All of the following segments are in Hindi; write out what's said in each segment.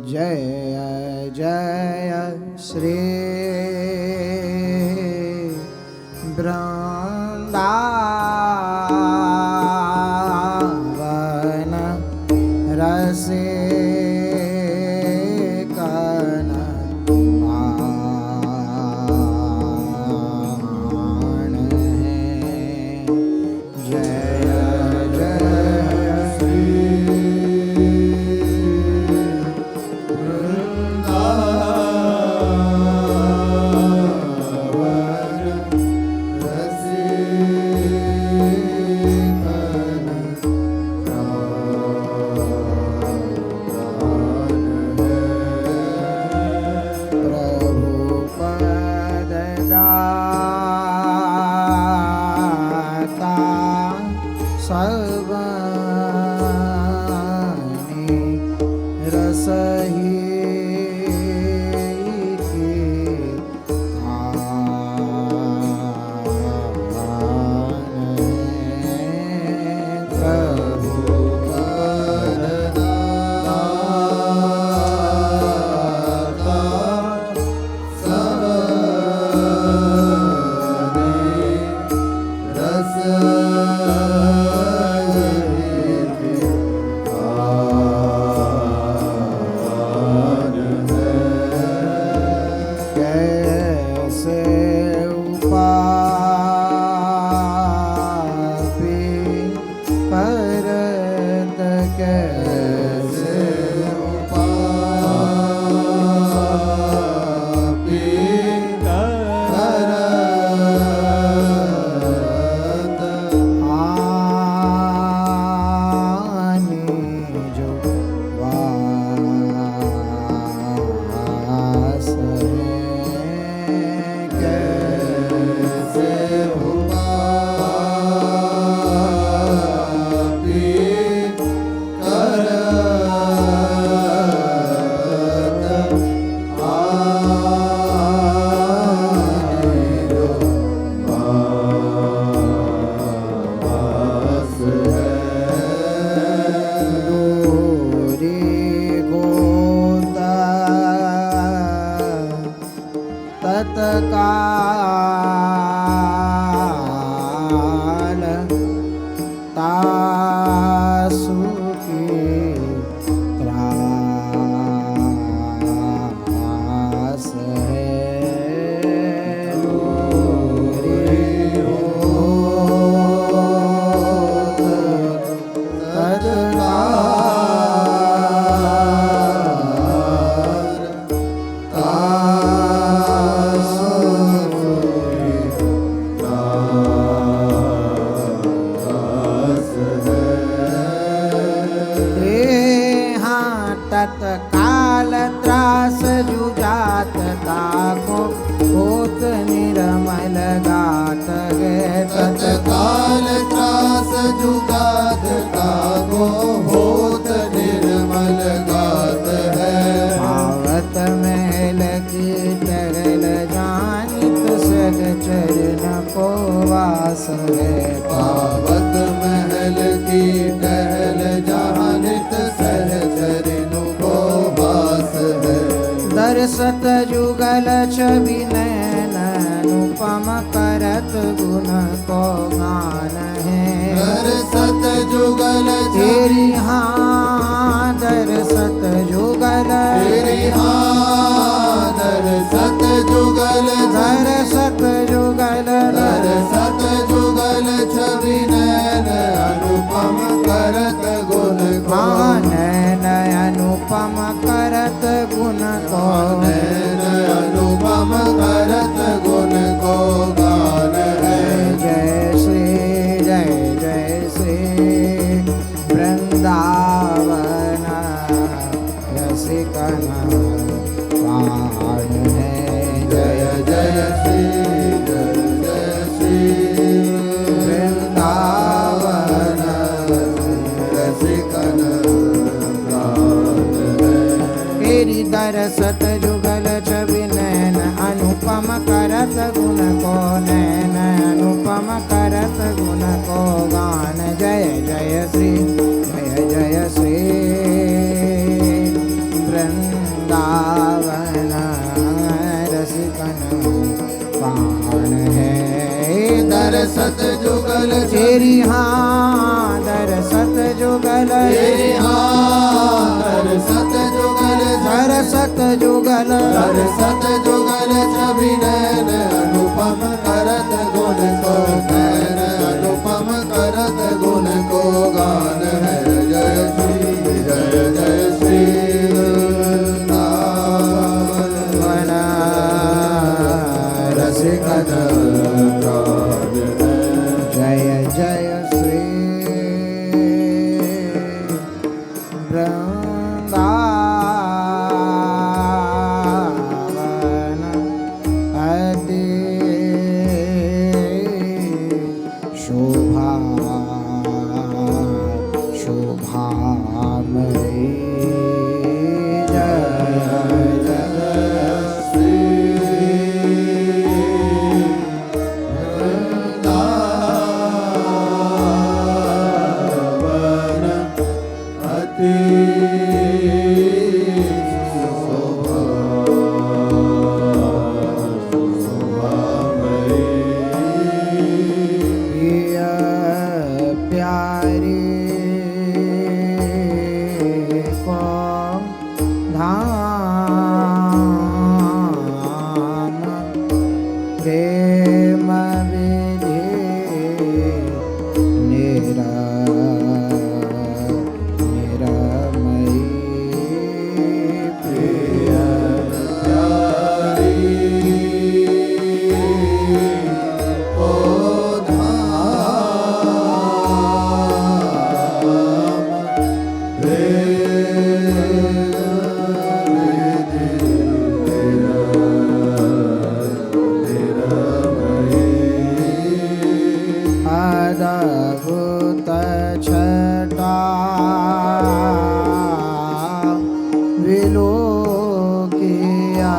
जय जय श्री वृंदावन रसिकन प्राण है। जय जय श्री सर्वाणि रसहि तत्काल तासुकी त्रास है। तत्काल त्रास जुजात ताको होत निर्मल गात है। तत्काल त्रास जुगात ताको होत निर्मल गात है। भावत महल की टहल जानित सग चरण को वास है। पावत महल की टहल जानित सह चरण को वास है। दर्शत जुगल छवि नयन अनुपम करत गुण को गान है। दर्शत जुगल तेरी हाँ दर्शत जुगल तेरी हाँ दर्शत जुगल दर्शत जुगल दर्शत जुगल छवि नयन अनुपम करत गुण को। नयन अनुपम करत गुण को नयन अनुपम करत गुण को गान है। जय जय श्री वृंदावन रसिकन प्राण है। जय जय श्री वृंदावन रसिकन प्राण है। तेरी दरसत जुगल छवि नयन अनुपम करत गुण को नयन अनुपम करत गुण को गान। जय जय श्री वृंदावन वृंदावन रसिकन पान है दरसत जुगल तेरी हाँ दरसत जुगल तेरी हाँ दरसत जुगल दरसत जुगल दरसत जुगल छवि नैन अनुपम करत गुण को नैन अनुपम करत गुण को गान है जय श्री वृंदावन रसिकन प्राण जय जय श्री वृंदावन अति शोभा शोभामयी जय श्री वृंदावन अति प्रिय प्यारे को धाम प्रेम विधि निरमयी प्रिय अद्भुत छटा विलोकिया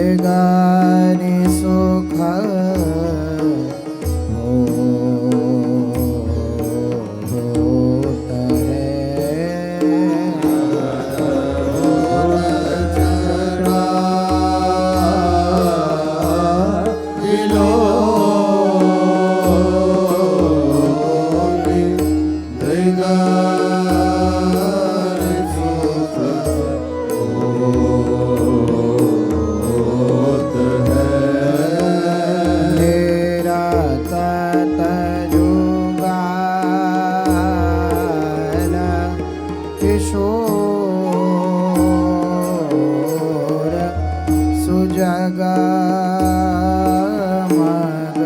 मृगानि सुख होत मेरा तत जुगाल किशोर सुजग मग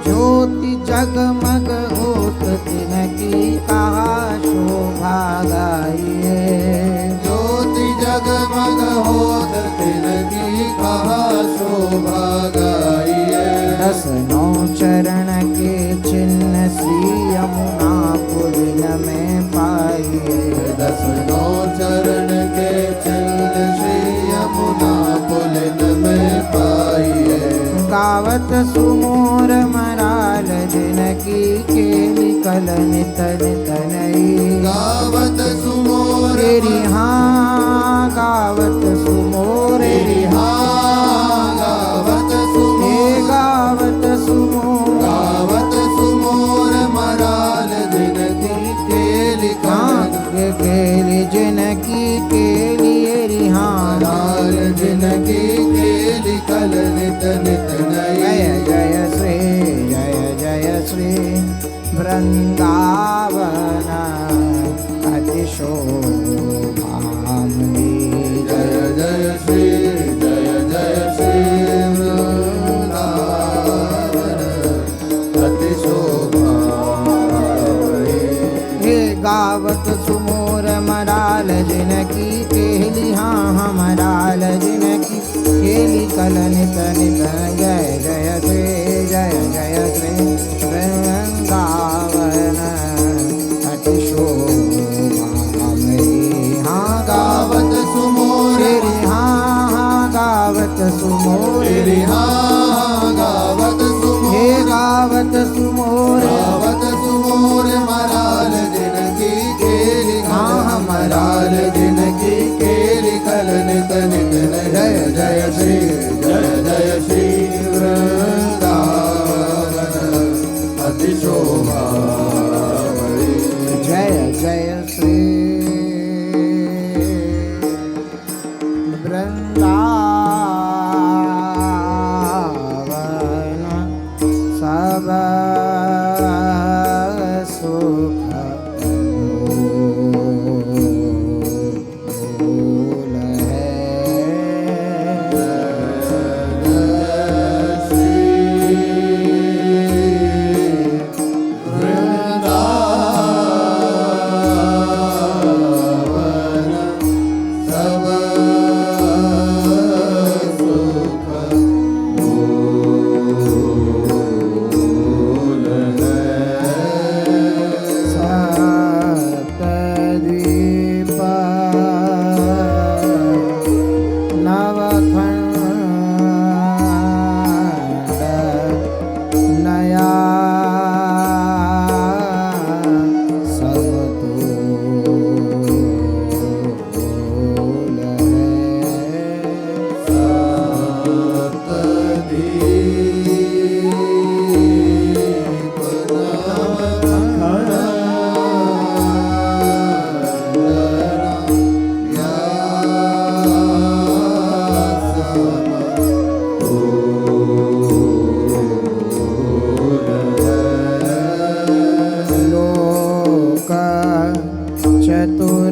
ज्योति जगमग होत तिनकी कहा शोभा गाइए ज्योति जगमग होत तिनकी कहा शोभा गाइए दस नौ चरण के चिन्ह श्री यमुना पुलिन में पाइए दस नौ चरण के चिन्ह श्री यमुना पुलिन में पाइए गावत सुमोर मराल जिनकी केली कल नित नित नई गावत सुमोर तेरी हाँ गावत सुमोर तेरी हाँ गावत सुमोर गावत सुमोर गावत सुमोर मराल जिनकी केली केली जिनकी केली हाँ मराल जिनकी केली कल नित नित नई जय जय श्री वृंदावन अतिशोभामयी जय जय श्री कल नित नित जय जय श्री वृंदावन अति शोभामयी। हाँ गावत सुमोर तेरी हाँ गावत सुमोर तेरी हाँ गावत सुमोर हे गावत सुमोर गावत सुमोर मराल दिन की खेली हाँ मराल दिन की खेली कल नित नित जय जय श्री वृंदावन अति शोभामयी। जय जय श्री वृंदावन सब सुख मूल है। सप्तद्वीप नवखंड नया समतोल है। लोक चतुर्दश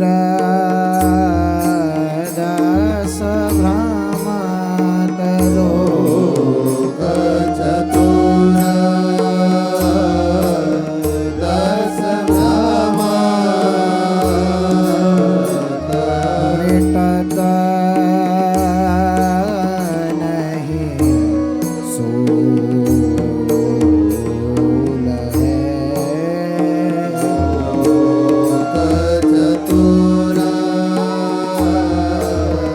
भ्रमत लोक चतुर्दश मिटत नहीं सूल है।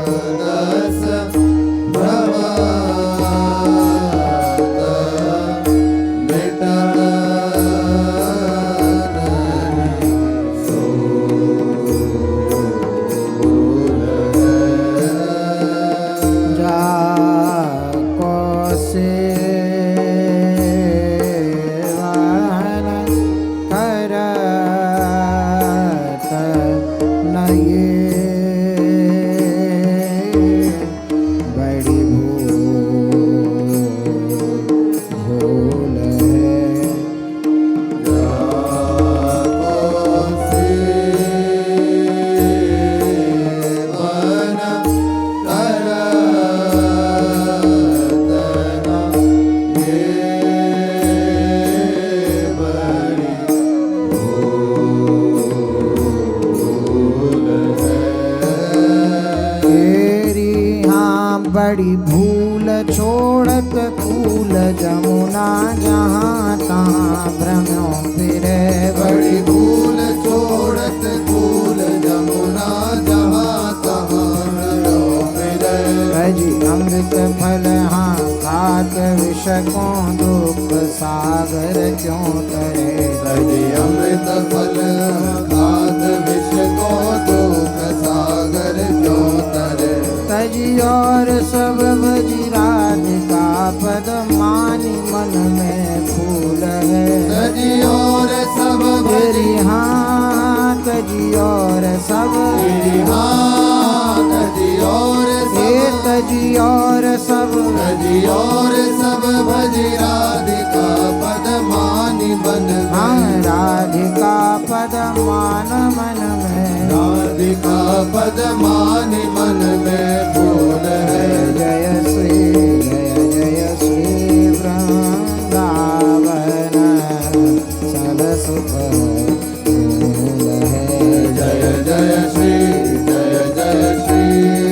चतुर्दश भ्रमत मिटत जाको सेवन करत न ये बड़ी भूल है। तेरी हाँ बड़ी भूल छोड़त कूल जमुना जहाँ तहाँ भ्रमों फिरे बड़ी भूल छोड़त कूल जमुना जहाँ तहाँ नरो फिरे। भजी अमृत फल हाँ खात विष को दुख सागर क्यों करे। भजी अमृत फल खात विष को दुख सागर क्यों तरे। तजी और सब भजी राधिका पद मानी मन में फूल है। तजी और सब तेरी हाँ तजी और सब तेरी हाँ तजी और हे सब तजी और सब तजी और सब भजी राधिका पद मानी बन हाँ राधिका पद मान मन में राधिका पद मानी मन में फूल है। जय श्री वृंदावन सब सुख मूल है। जय जय श्री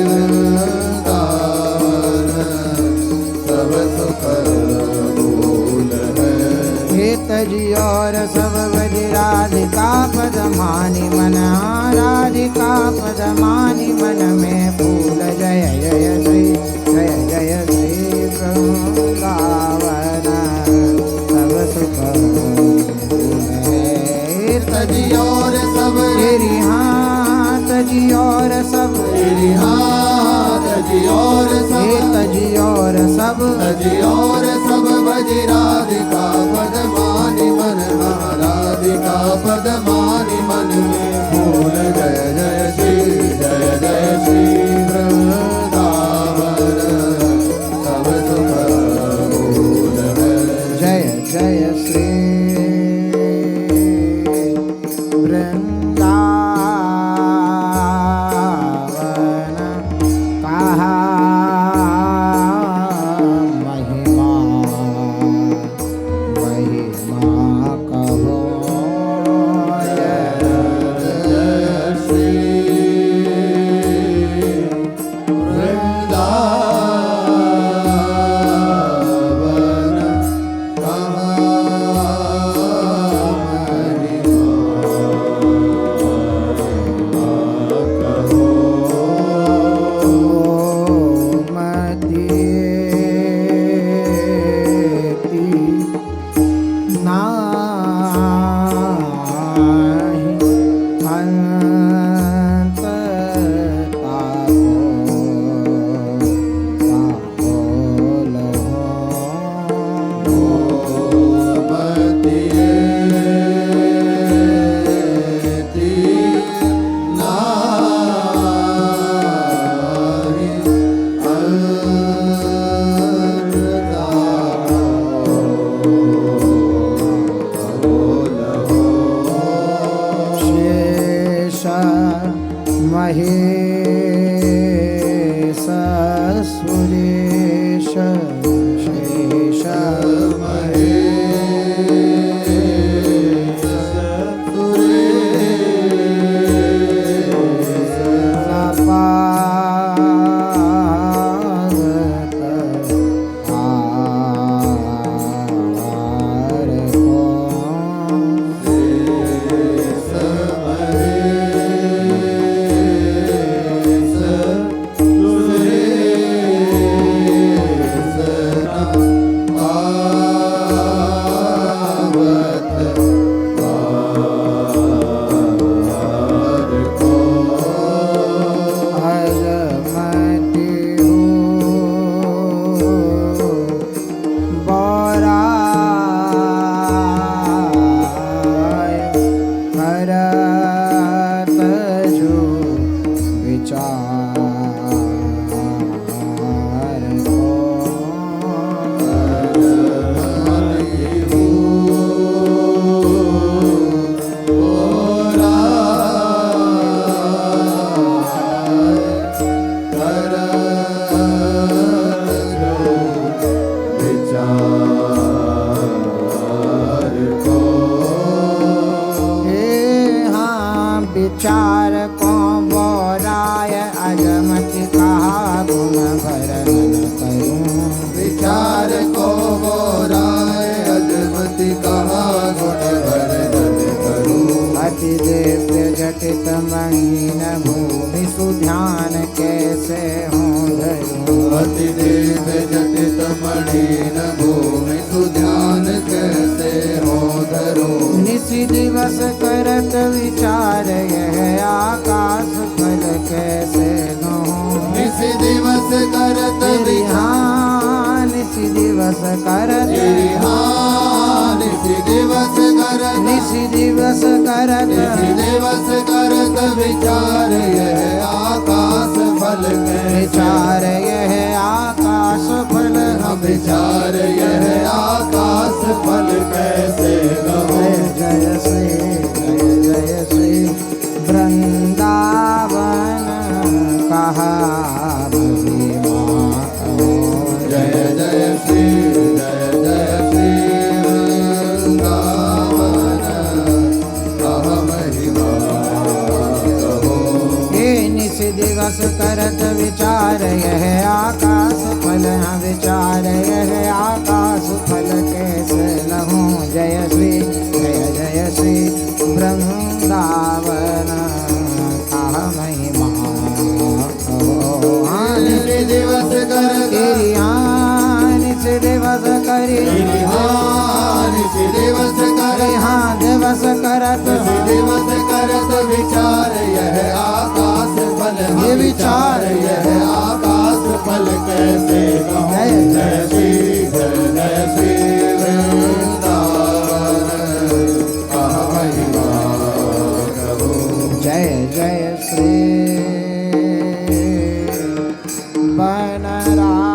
वृंदावन तजी और सब बज राधिका पद मानी मन राधिका पद मानी मन में फूल जय जय श्री वृंदावन सब सुख तजी और सब तेरी हाँ तजी और सब तेरी हाँ तजी और सब तजी और सब तजी और सब बज राधिका पद मानी मन राधिका पद मानी मन में फूल जय जय श्री वृंदावन सब सुख भूल है जय जय श्री वृंदावन कहा महिमा महिमा कहो महेश सुरेश शेष महेश सुरेश पावत आर को विचार को बोराय अजमति कहा गुण वर्णन करूं विचार को बोराय अजमति कहा गुण वर्णन करूं अति दिव्य जटित महीन भूमि सुध्यान कैसे हों धरूं अति दिव्य जटित मणिन भूमि सुध्यान कैसे हो धरूं निशि दिवस करत विचार यह आकाश फल कैसे कहूं निशि दिवस करत हाँ निशि दिवस करत निशि दिवस करत निशि दिवस करत निशि दिवस करत विचार यह आकाश फल विचार यह आकाश फल विचार यह आकाश फल कैसे गहो जय जय श्री वृंदावन कहा महिमा कहो जय जय श्री वृंदावन कह महिमा कहो ये निशि दिवस करत विचार यह आकाश फल विचार यह आकाश फल कैसे लहूं। जय जय श्री वृंदावन कहा महिमा। निज दिवस कर तेरी निज दिवस करी निज दिवस कर दिवस करत दिवस करत विचार यह आकाश फल ये विचार यह आकाश फल कैसे कहूं। जय श्री वृंदावन कहा महिमा प्रभु। जय जय श्री बनराज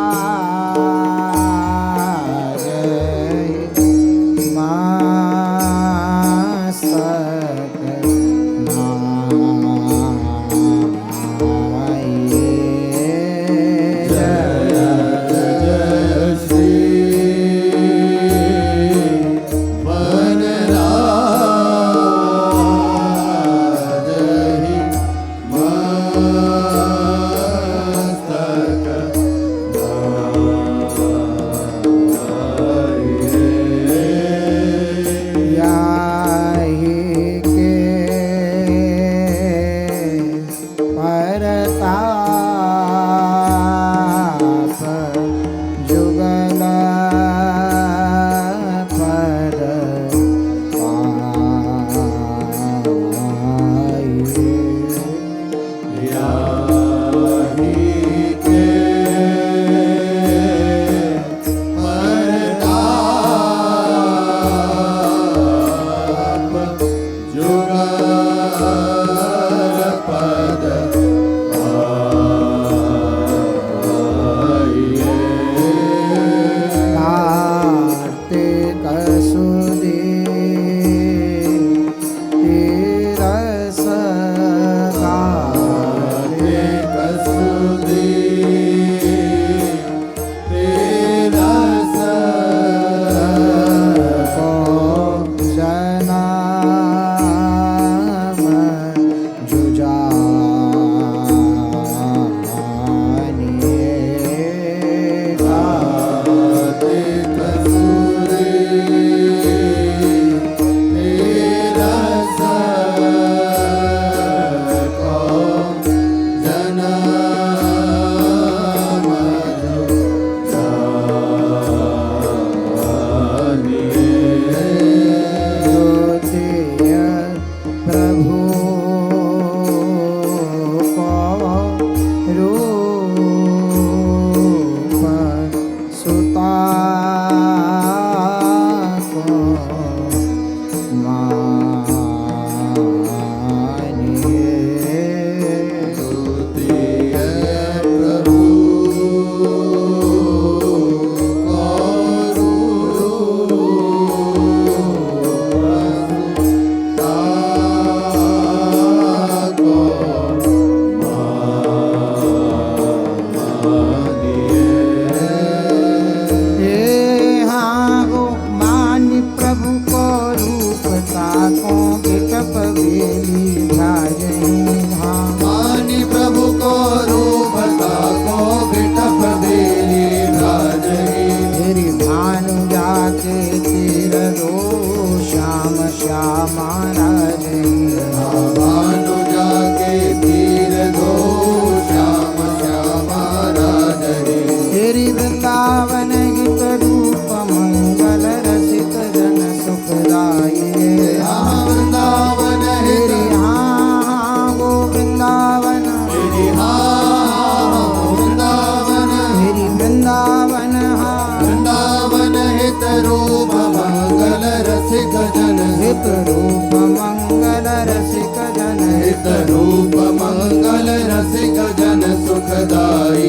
रूप मंगल रसिक जन सुखदाई।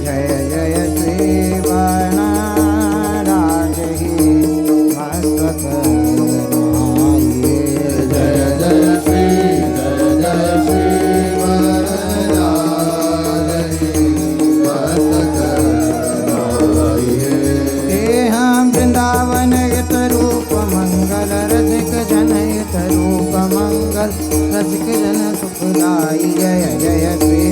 जय जय श्री वनराज ही मस्तक नहाइए। जय श्री वनराज ही मस्तक नहाइए। हम वृंदावन हित रूप मंगल रसिक जन हित रूप मंगल रसिक जन सुखदाई। जय जय श्री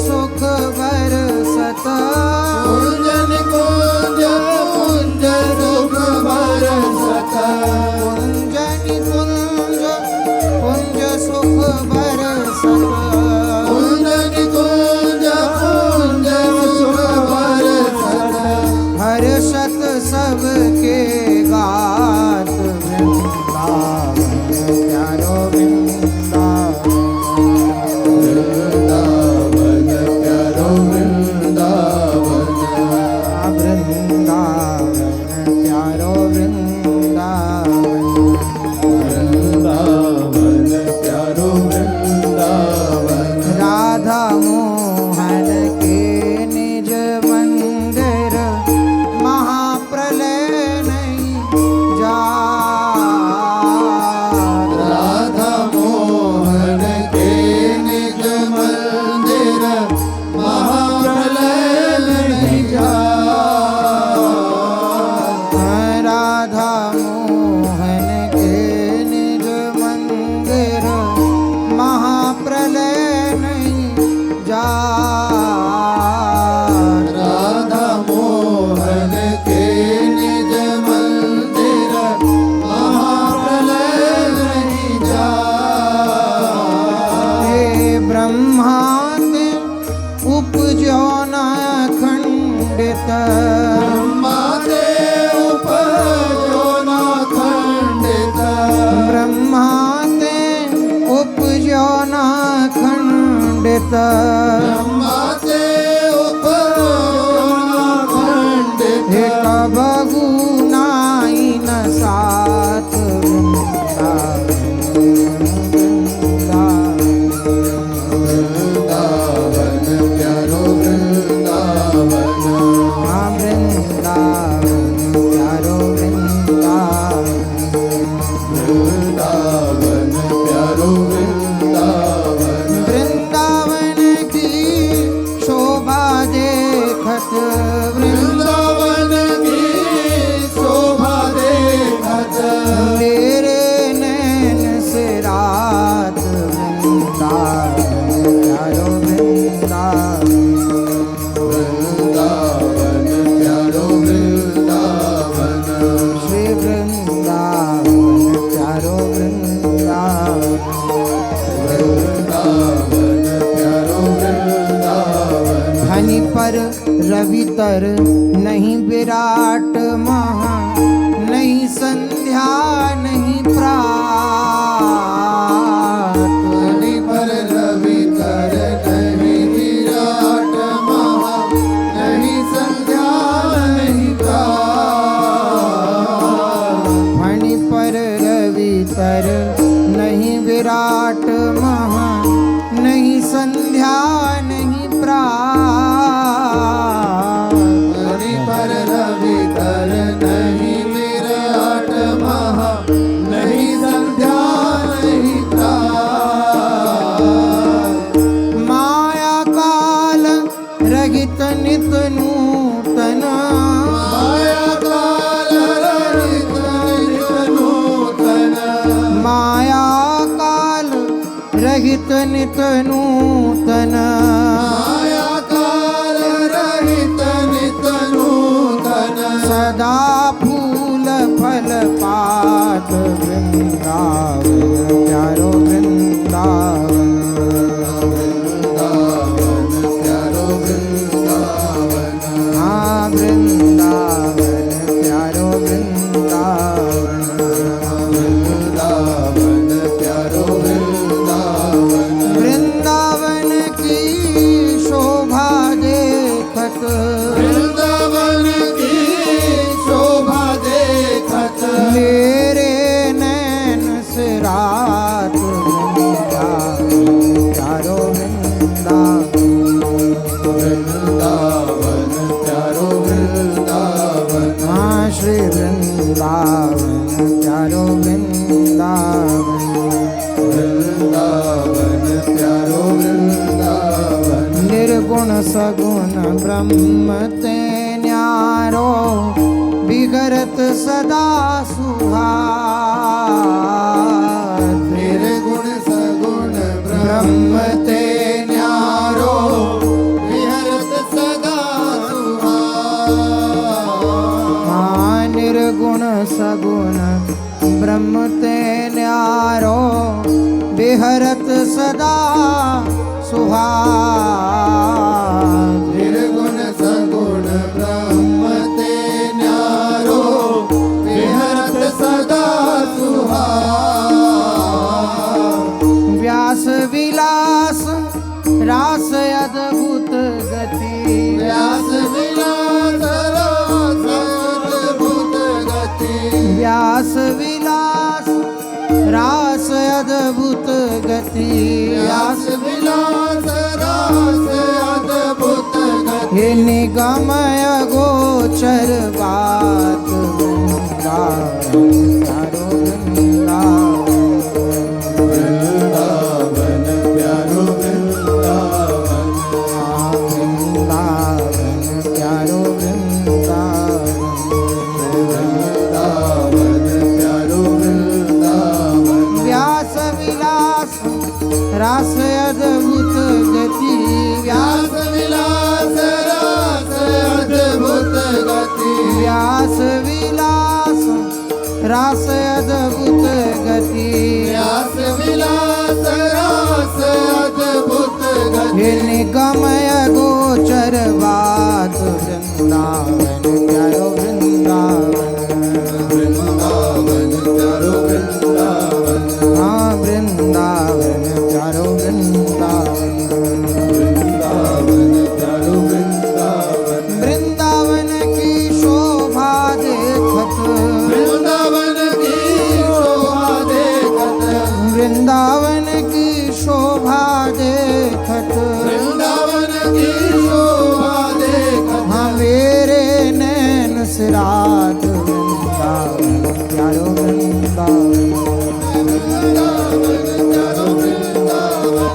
सुख बरसत कुंज निकुंज कुंज सुख बरसत कुंज निकुंज कुंज सुख बरसत कुंज निकुंज कुंज सुख बरसत हर्षत सबके गात वृंदावन प्यारो वृंदावन वृंदावन प्यारो वृंदावन वृंदावन प्यारो वृंदावन वृंदावन प्यारो वृंदावन राधा मोहन के निज मंदिर महाप्रलय नहीं जात राधा मोहन के निज मंदिर महाप्रलय नहीं जात राधा मोहन के निज मंदिर महाप्रलय नहीं जात राधा मोहन के निज मंदिर महाप्रलय नहीं जात हे ब्रह्मा ते उपजो न खंडित ब्रह्मादे उपजो न खंडित ब्रह्मा ते उपजो न खंडित ब्रह्मादे उपजो न खंडित हे कबगु नाई न साथ वृंदावन प्यारो वृंदावन वृंदावन प्यारो वृंदावन वृंदावन प्यारो वृंदावन वृंदावन की शोभा देखत वृंदावन की शोभा देखत मेरे नैन से रात वृंदावन प्यारो वृंदावन वृंदावन प्यारो वृंदावन श्री वृंदावन प्यारो वृंदावन वृंदावन प्यारो वृंदावन धनि पर रवि तर नहीं विराट महा नहीं संध्या नहीं प्रात धनि पर रवि कर नहीं विराट महा नहीं संध्या नहीं प्रात फणि पर रवि तर नहीं विराट महा नहीं संध्या नहीं प्रात धनि पर रवि कर नहीं विराट महा नहीं संध्या नहीं प्रात माया काल रहित नित नूतन माया काल रहित नित नूतन माया काल रहित नित नूतन माया काल रहित नित नूतन सदा फूल फल पात वृंदावन प्यारो वृंदावन वृंदावन प्यारो वृंदावन हाँ वृंदावन प्यारो वृंदावन वृंदावन प्यारो वृंदावन वृंदावन की शोभा देखत वृंदावन की शोभा देखत मेरे नैन से रात वृंदावन प्यारो वृंदावन वृंदावन प्यारो वृंदावन हाँ श्री वृंदावन प्यारो वृंदावन वृंदावन प्यारो वृंदावन निर्गुण सगुण ब्रह्म ते न्यारो बिगरत सदा सुहात निर्गुण सगुण ब्रह्म ते न्यारो सगुण ब्रह्म ते न्यारो बिहरत सदा सुहाग निर्गुण सगुण ब्रह्म ते न्यारो विहरत सदा सुहाग व्यास विलास रास अद्भुत गति व्यास विलास रास अद्भुत गति व्यास विलास रास अद्भुत गति व्यास विलास रास अद्भुत गति हे निगमय गोचर बात वृंदावन प्यारो वृंदावन वृंदावन प्यारो वृंदावन वृंदावन प्यारो वृंदावन वृंदावन प्यारो वृंदावन व्यास विलास रास अद्भुत गति व्यास विलास रास अद्भुत गति व्यास विलास रास अद्भुत गति व्यास विलास रास अद्भुत गति हे निगमय गोचर बात वृंदावन प्यारो वृंदावन वृंदावन प्यारो वृंदावन हाँ वृंदावन प्यारो वृंदावन वृंदावन प्यारो वृंदावन वृंदावन की शोभा देखत वृंदावन की शोभा देखत वृंदावन की शोभा देखत वृंदावन की शोभा देखत हाँ मेरे नैन सिरात वृंदावन प्यारो वृंदावन वृंदावन प्यारो वृंदावन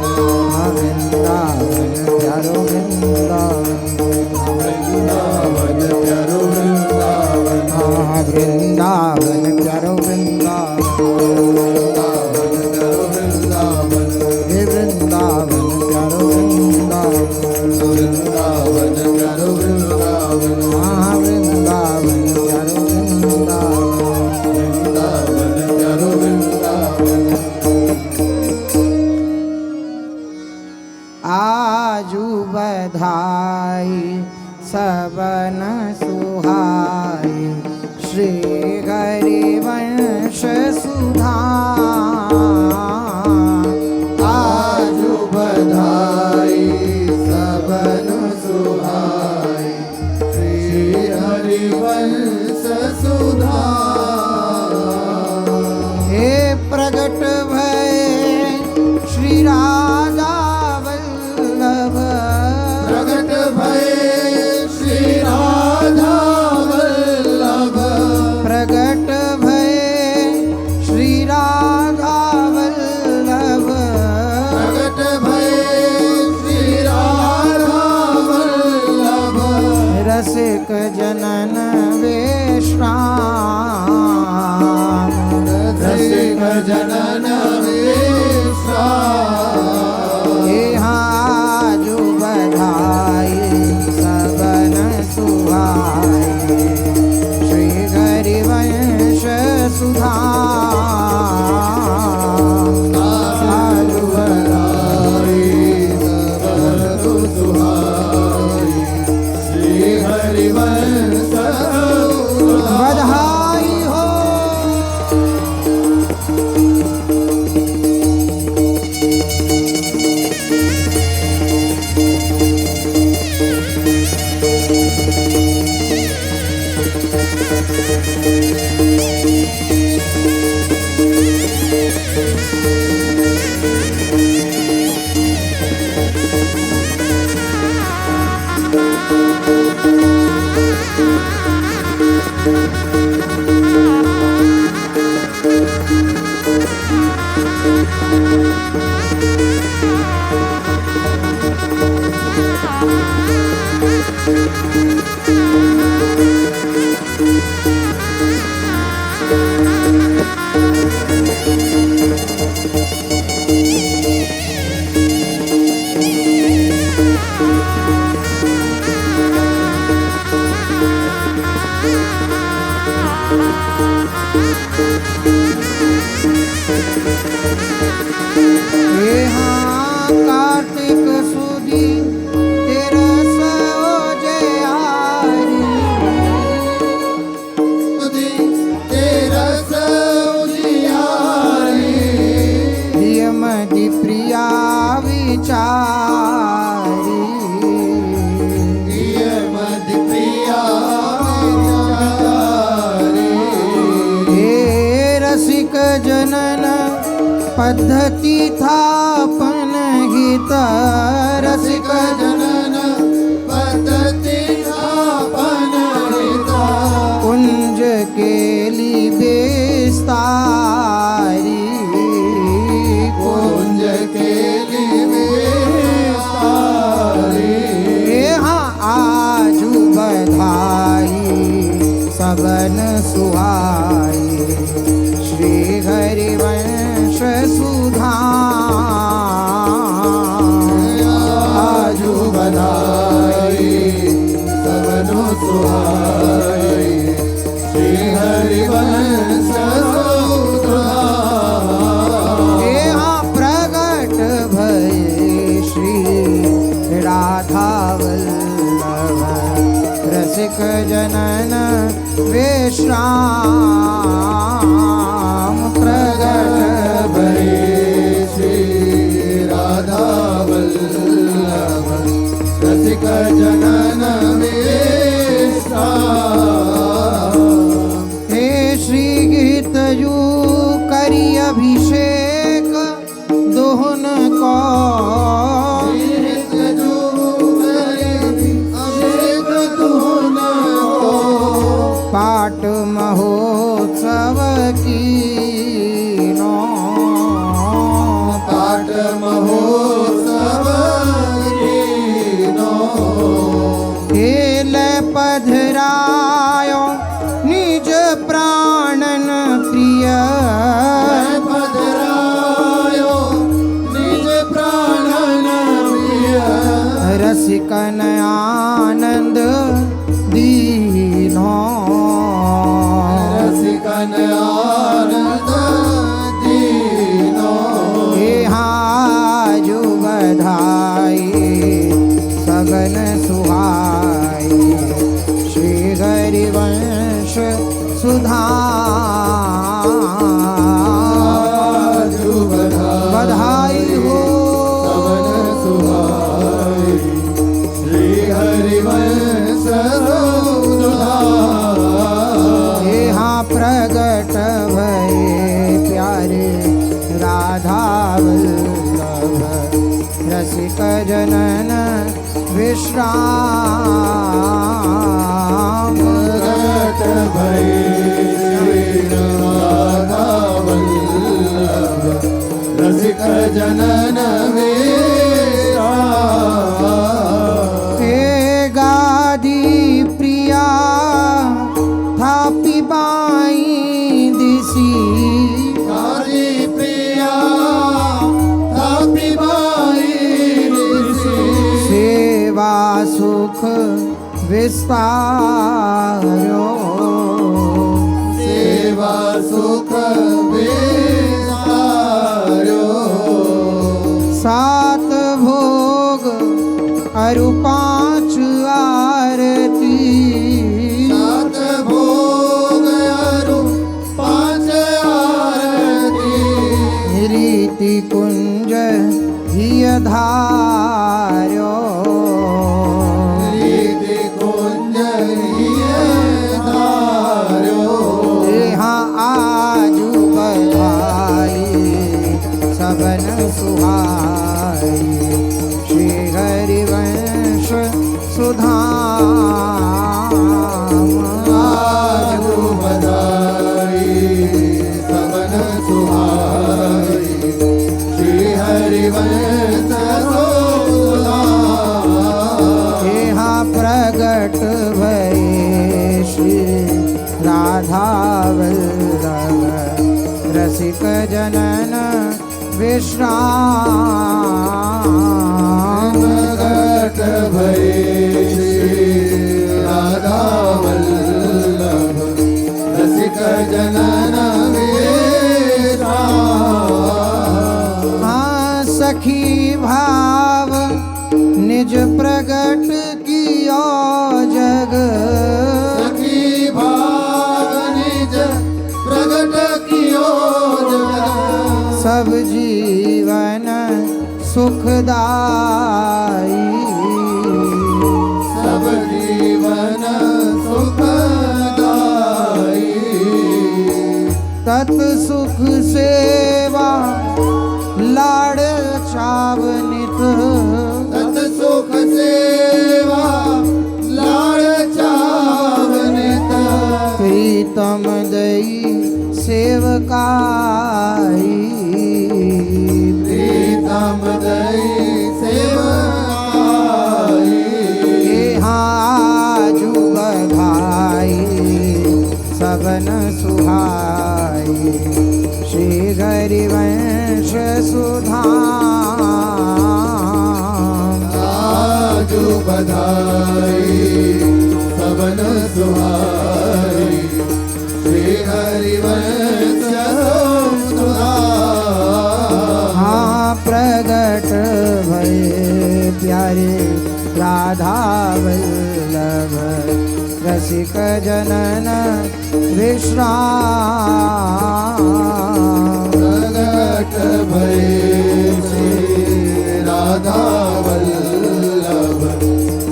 हाँ वृंदावन प्यारो वृंदावन वृंदावन प्यारो वृंदावन हाँ वृंदावन प्यारो वृंदावन वृंदावन प्यारो वृंदावन हे वृंदावन प्यारो वृंदावन वृंदावन प्यारो वृंदावन हाँ वृंदावन प्यारो वृंदावन वृंदावन प्यारो वृंदावन आजू बधाई सबन सुहाई श्री हरिवंश सुधा आजु बधाई सबन सुहाई श्री हरिवंश सुधा हे प्रगट भय श्री राजा वल्लभ प्रगट भय श्री राधा वल्लभ प्रगट भय श्री राधा वल्लभ प्रगट भय श्री राधा वल्लभ रसिक जनन विश्राम रसिक जनन विश्राम हे हाजू बधाई सबन सुहाई श्री हरिवंश सुधा आजु बधाई सबन सुहाई श्री हरिवंश सुधा बधाई हो पद्धती थापन हित रसिक जनन पद्धती स्थापन हिता कुंज केली बेस्तारी कुंज केली विस्तारी यहाँ आजू बधाई सबन सुहाई श्री हरिवंश सुधा आजू बधाई सबनो सुहाई श्री हरिवंश सुधा यहाँ प्रगट भये श्री राधा वल्लभ रसिक जनन विश्राम प्रगट भये श्री राधा वल्लभ रसिक जनन विश्राम हे श्री गीतयु करि अभिषेक दोहन को अभिषेक दुहन को पाट महोत्सव की नो पाठ महोत्सव कीनो खेल पधरायो निज प्राणन प्रिय पधरायो निज प्राणन प्रिय रसिकन आनंद दीनो रसिकन आनंद दीनो हाजू बधाई सगन सुहाई श्री हरिवंश सुधा आजू बधाई हो सबन सुहाई श्री हरिवंश सुधा यहाँ प्रगट भये प्यारे राधा वल्लभ रसिक जनन विश्राम प्रगट भये श्री राधा वल्लभ रसिक जनन विश्राम हे गादी प्रिया थापी बाई दिसी काली प्रिया थापी बाई निसी सेवा सुख विस्तारो सेवा सुख विस्तारो सात भोग अरु पाँच आरती सात भोग अरु पाँच आरती रीति कुंज हिय धार्यो रीति कुंज हिय धार्यो यहाँ आजू बधाई सबन सुहाई श्री हरिवंश सुधा आजू बधाई सबन सुहाई श्री हरिवंश सुधा यहाँ प्रगट भये श्री राधा वल्लभ रसिक जनन विश्राम प्रगट भये श्री राधा वल्लभ रसिक जनन विश्राम हाँ सखी भाव निज प्रगट कियो जग सखी भाव निज प्रगट कियो जग सब जीवन सुखदाई सब जीवन सुखदाई सत सुख सेवा लाड चावनित सत सुख सेवा लाड चावनित प्रीतम दई सेवकाई प्रीतम दई सेवकाई हाजू बधाई सबन सुहाई श्री हरिवंश सुधा आजू बधाई सबन सुहाई श्री हरिवंश सुधा हाँ प्रगट भये प्यारे राधा वल्लभ रसिक जनन विश्राम प्रगट भये श्री राधा वल्लभ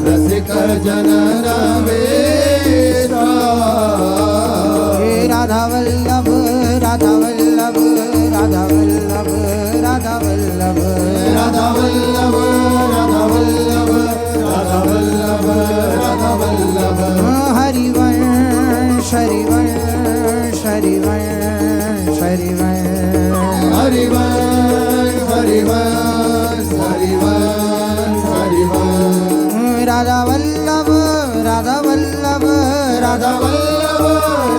रसिक जनन विश्राम हे राधा वल्लभ राधा वल्लभ राधा वल्लभ राधा वल्लभ राधा वल्लभ राधा वल्लभ राधा वल्लभ राधा वल्लभ हरिवंश हरिवंश हरिवंश हरिवंश हरिवंश हरिवंश हरिवंश हरिवंश राधा वल्लभ राधा वल्लभ राधा वल्लभ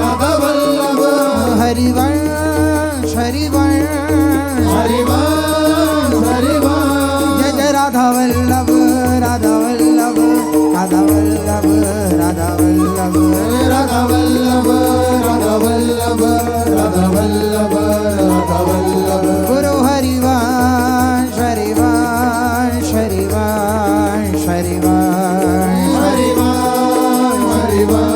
राधा वल्लभ हरिवंश हरिवंश हरिवंश हरिवंश जय जय राधा वल्लभ राधा वल्लभ राधा वल्लभ राधा वल्लभ राधा वल्लभ राधा वल्लभ राधा वल्लभ राधा वल्लभ गुरु हरिवंश हरिवंश हरिवंश हरिवंश हरिवंश हरिवंश